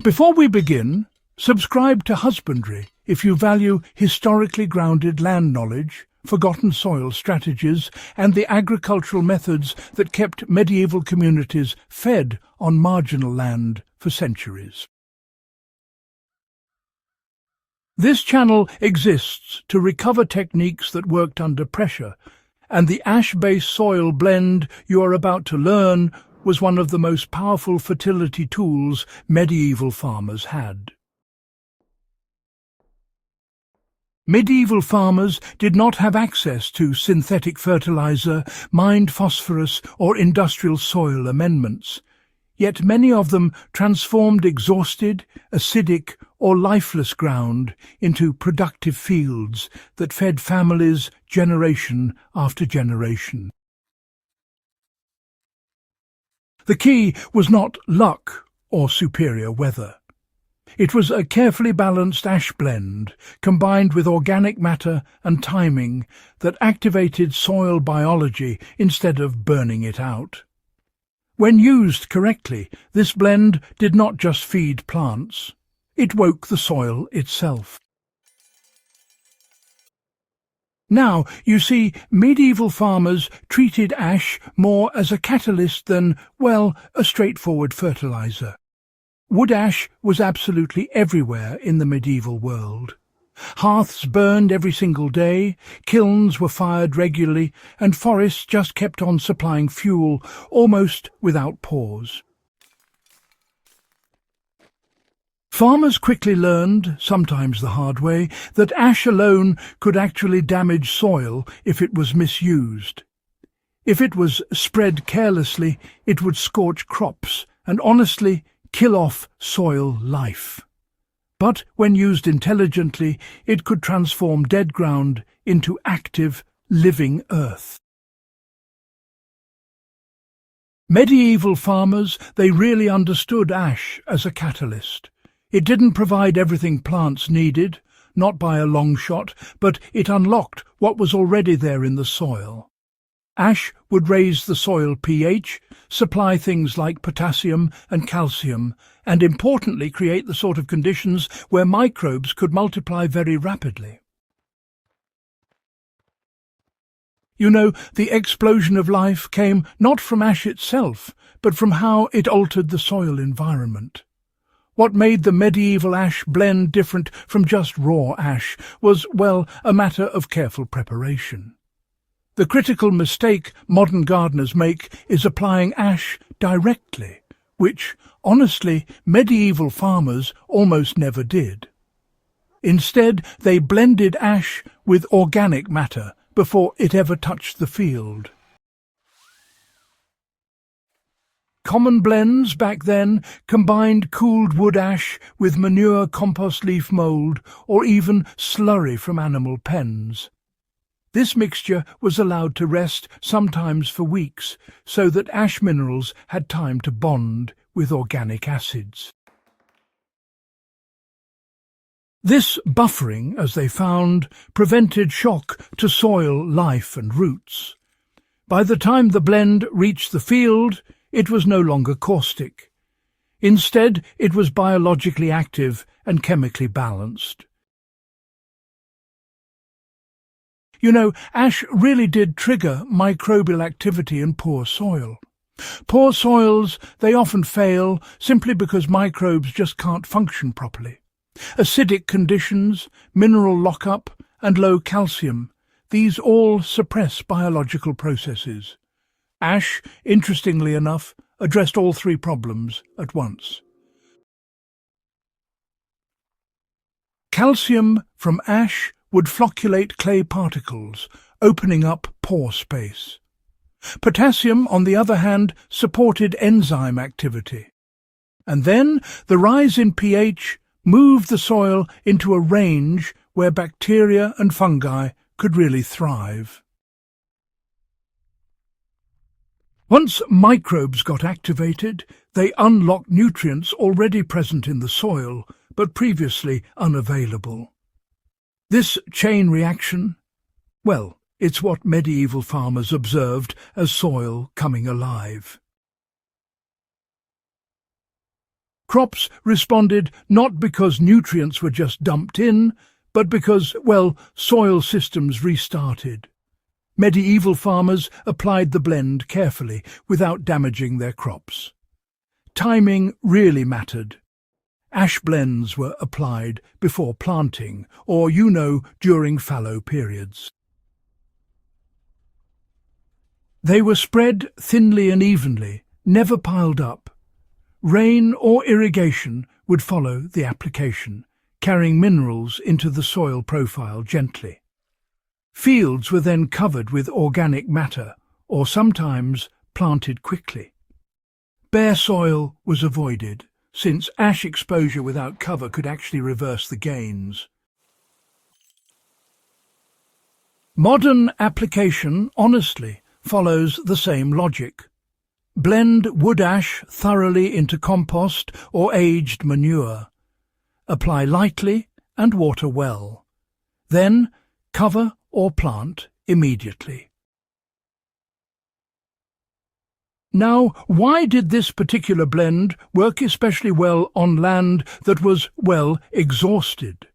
Before we begin, subscribe to Husbandry if you value historically grounded land knowledge, forgotten soil strategies, and the agricultural methods that kept medieval communities fed on marginal land for centuries. This channel exists to recover techniques that worked under pressure, and the ash-based soil blend you are about to learn was one of the most powerful fertility tools medieval farmers had. Medieval farmers did not have access to synthetic fertilizer, mined phosphorus, or industrial soil amendments, yet many of them transformed exhausted, acidic, or lifeless ground into productive fields that fed families generation after generation. The key was not luck or superior weather. It was a carefully balanced ash blend, combined with organic matter and timing, that activated soil biology instead of burning it out. When used correctly, this blend did not just feed plants. It woke the soil itself. Now, you see, medieval farmers treated ash more as a catalyst than, well, a straightforward fertilizer. Wood ash was absolutely everywhere in the medieval world. Hearths burned every single day, kilns were fired regularly, and forests just kept on supplying fuel almost without pause. Farmers quickly learned, sometimes the hard way, that ash alone could actually damage soil if it was misused. If it was spread carelessly, it would scorch crops and honestly kill off soil life. But when used intelligently, it could transform dead ground into active, living earth. Medieval farmers, they really understood ash as a catalyst. It didn't provide everything plants needed, not by a long shot, but it unlocked what was already there in the soil. Ash would raise the soil pH, supply things like potassium and calcium, and importantly create the sort of conditions where microbes could multiply very rapidly. You know, the explosion of life came not from ash itself, but from how it altered the soil environment. What made the medieval ash blend different from just raw ash was, well, a matter of careful preparation. The critical mistake modern gardeners make is applying ash directly, which, honestly, medieval farmers almost never did. Instead, they blended ash with organic matter before it ever touched the field. Common blends back then combined cooled wood ash with manure compost leaf mould or even slurry from animal pens. This mixture was allowed to rest sometimes for weeks so that ash minerals had time to bond with organic acids. This buffering, as they found, prevented shock to soil life and roots. By the time the blend reached the field, it was no longer caustic. Instead, it was biologically active and chemically balanced. You know, ash really did trigger microbial activity in poor soil. Poor soils, they often fail simply because microbes just can't function properly. Acidic conditions, mineral lockup, and low calcium, these all suppress biological processes. Ash, interestingly enough, addressed all three problems at once. Calcium from ash would flocculate clay particles, opening up pore space. Potassium, on the other hand, supported enzyme activity. And then the rise in pH moved the soil into a range where bacteria and fungi could really thrive. Once microbes got activated, they unlocked nutrients already present in the soil, but previously unavailable. This chain reaction, well, it's what medieval farmers observed as soil coming alive. Crops responded not because nutrients were just dumped in, but because, well, soil systems restarted. Medieval farmers applied the blend carefully, without damaging their crops. Timing really mattered. Ash blends were applied before planting, or, during fallow periods. They were spread thinly and evenly, never piled up. Rain or irrigation would follow the application, carrying minerals into the soil profile gently. Fields were then covered with organic matter, or sometimes planted quickly. Bare soil was avoided, since ash exposure without cover could actually reverse the gains. Modern application, honestly, follows the same logic. Blend wood ash thoroughly into compost or aged manure. Apply lightly and water well. Then cover or plant immediately. Now, why did this particular blend work especially well on land that was, well, exhausted?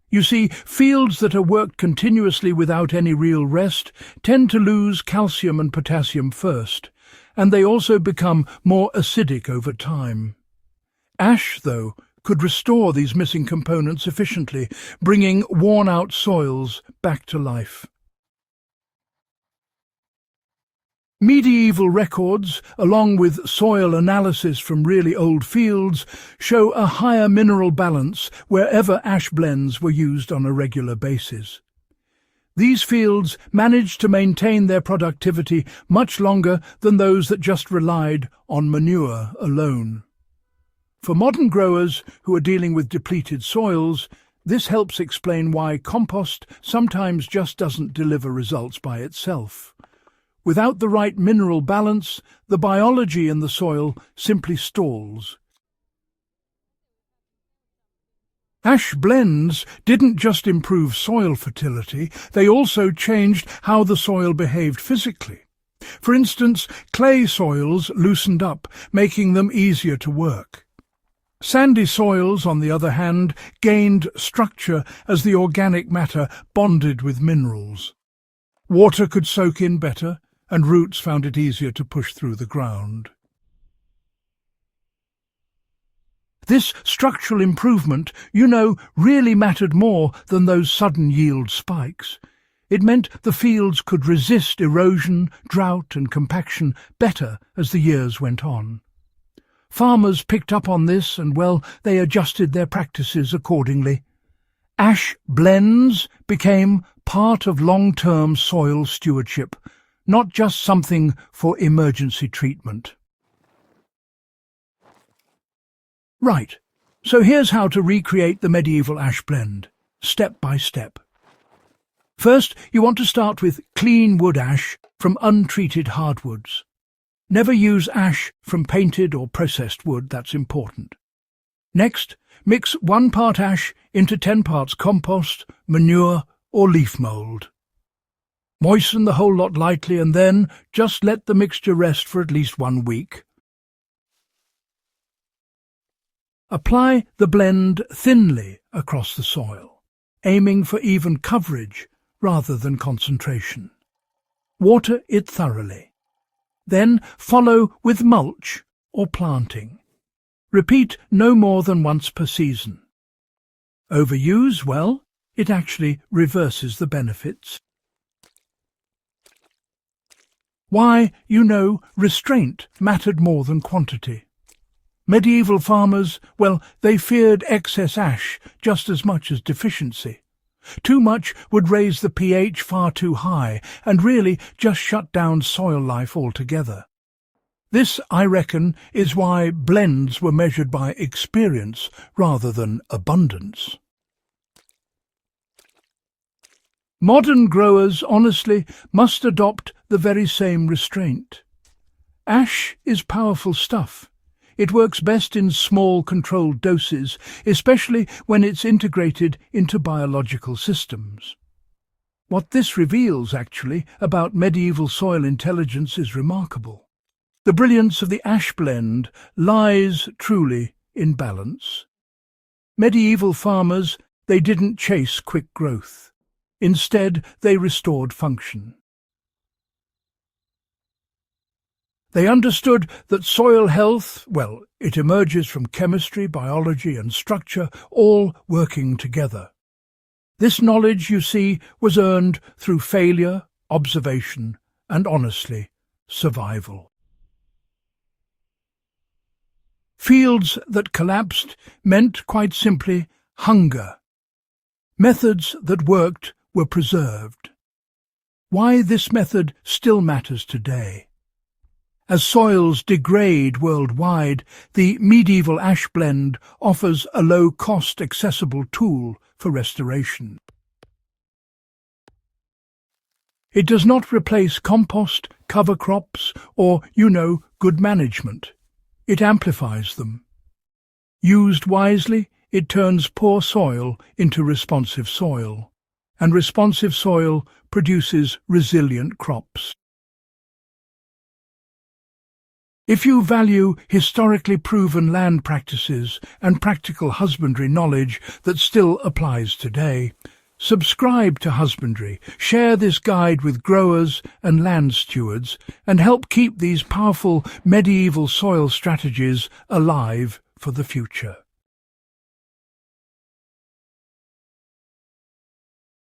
You see, fields that are worked continuously without any real rest tend to lose calcium and potassium first, and they also become more acidic over time. Ash, though, could restore these missing components efficiently, bringing worn-out soils back to life. Medieval records, along with soil analysis from really old fields, show a higher mineral balance wherever ash blends were used on a regular basis. These fields managed to maintain their productivity much longer than those that just relied on manure alone. For modern growers who are dealing with depleted soils, this helps explain why compost sometimes just doesn't deliver results by itself. Without the right mineral balance, the biology in the soil simply stalls. Ash blends didn't just improve soil fertility, they also changed how the soil behaved physically. For instance, clay soils loosened up, making them easier to work. Sandy soils, on the other hand, gained structure as the organic matter bonded with minerals. Water could soak in better, and roots found it easier to push through the ground. This structural improvement, really mattered more than those sudden yield spikes. It meant the fields could resist erosion, drought and compaction better as the years went on. Farmers picked up on this and, they adjusted their practices accordingly. Ash blends became part of long-term soil stewardship, not just something for emergency treatment. Right, so here's how to recreate the medieval ash blend, step by step. First, you want to start with clean wood ash from untreated hardwoods. Never use ash from painted or processed wood, that's important. Next, mix 1 part ash into 10 parts compost, manure or leaf mould. Moisten the whole lot lightly and then just let the mixture rest for at least 1 week. Apply the blend thinly across the soil, aiming for even coverage rather than concentration. Water it thoroughly. Then follow with mulch or planting. Repeat no more than once per season. Overuse, it actually reverses the benefits. Why, restraint mattered more than quantity. Medieval farmers, they feared excess ash just as much as deficiency. Too much would raise the pH far too high and really just shut down soil life altogether. This, I reckon, is why blends were measured by experience rather than abundance. Modern growers, honestly, must adopt the very same restraint. Ash is powerful stuff. It works best in small, controlled doses, especially when it's integrated into biological systems. What this reveals, actually, about medieval soil intelligence is remarkable. The brilliance of the ash blend lies, truly, in balance. Medieval farmers, they didn't chase quick growth. Instead, they restored function. They understood that soil health, well, it emerges from chemistry, biology and structure, all working together. This knowledge, you see, was earned through failure, observation, and honestly, survival. Fields that collapsed meant, quite simply, hunger. Methods that worked were preserved. Why this method still matters today. As soils degrade worldwide, the medieval ash blend offers a low-cost, accessible tool for restoration. It does not replace compost, cover crops, or, good management. It amplifies them. Used wisely, it turns poor soil into responsive soil, and responsive soil produces resilient crops. If you value historically proven land practices and practical husbandry knowledge that still applies today, subscribe to Husbandry, share this guide with growers and land stewards, and help keep these powerful medieval soil strategies alive for the future.